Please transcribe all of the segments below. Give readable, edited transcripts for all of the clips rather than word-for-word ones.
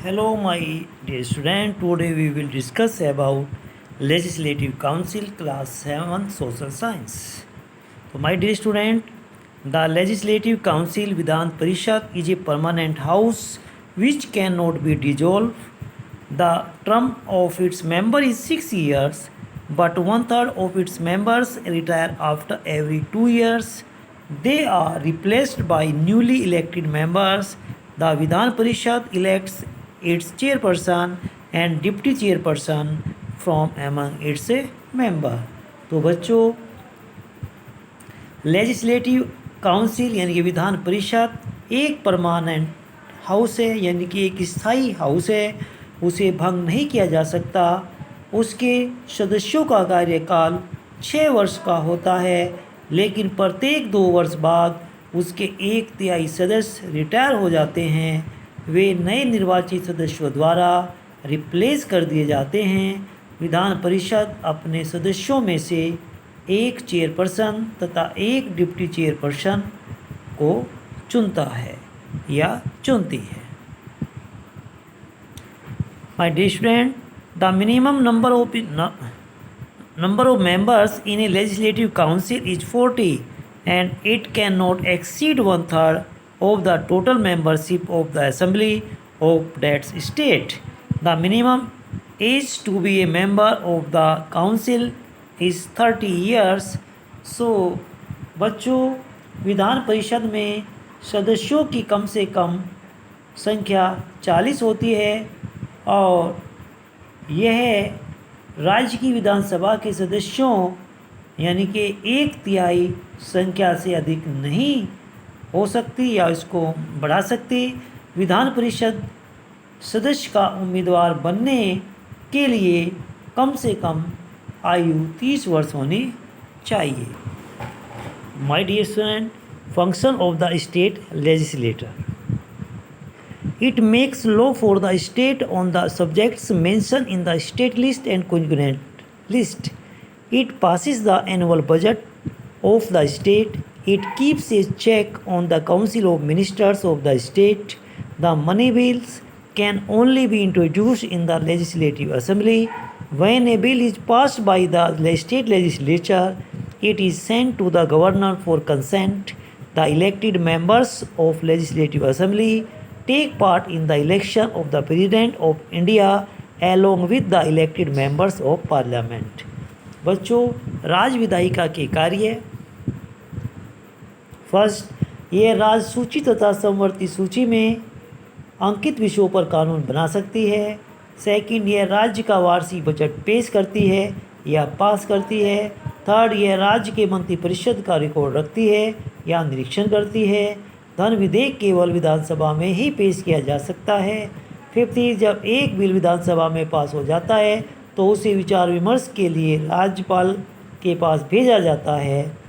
Hello, my dear student. Today we will discuss about Legislative Council Class 7 Social Science. So, my dear student, the Legislative Council Vidhan Parishad is a permanent house which cannot be dissolved. The term of its member is 6 years, but one-third of its members retire after every 2 years. They are replaced by newly elected members. The Vidhan Parishad elects its chairperson and deputy chairperson from among its member. तो बच्चों, legislative council यानी कि विधान परिषद एक permanent house है, यानी कि एक स्थायी हाउस है, उसे भंग नहीं किया जा सकता। उसके सदस्यों का कार्यकाल 6 वर्ष का होता है, लेकिन प्रत्येक 2 वर्ष बाद उसके 1/3 सदस्य रिटायर हो जाते हैं। वे नए निर्वाचित सदस्यों द्वारा रिप्लेस कर दिए जाते हैं। विधान परिषद अपने सदस्यों में से एक चेयरपर्सन तथा एक डिप्टी चेयरपर्सन को चुनता है या चुनती है। My dear student, the minimum number of members in a legislative council is 40 and it cannot exceed 1/3 of the total membership of the assembly of that state. The minimum age to be a member of the council is 30 years. So बच्चों, विधान परिषद में सदस्यों की कम से कम संख्या 40 होती है और यह राज्य की विधानसभा के सदस्यों यानी कि 1/3 संख्या से अधिक नहीं हो सकती या इसको बढ़ा सकती। विधान परिषद सदस्य का उम्मीदवार बनने के लिए कम से कम आयु 30 वर्ष होनी चाहिए। My dear student, function of the state legislator, it makes law for the state on the subjects mentioned in the state list and concurrent list. It passes the annual budget of the state. It keeps a check on the council of ministers of the state. The money bills can only be introduced in the legislative assembly. When a bill is passed by the state legislature, it is sent to the governor for consent. The elected members of legislative assembly take part in the election of the President of India along with the elected members of Parliament. बच्चों, राज्य विधायिका के कार्य, first, यह राज्य सूची तथा समवर्ती सूची में अंकित विषयों पर कानून बना सकती है। सेकंड, यह राज्य का वार्षिक बजट पेश करती है या पास करती है। थर्ड, यह राज्य के मंत्रिपरिषद का रिकॉर्ड रखती है या निरीक्षण करती है। धन विधेयक केवल विधानसभा में ही पेश किया जा सकता है। फिफ्थ, जब एक बिल विधानसभा में पास हो जाता है तो उसे विचार विमर्श के लिए राज्यपाल के पास भेजा जाता है।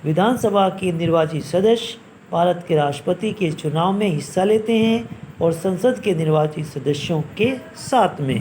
विधानसभा के निर्वाचित सदस्य भारत के राष्ट्रपति के चुनाव में हिस्सा लेते हैं और संसद के निर्वाचित सदस्यों के साथ में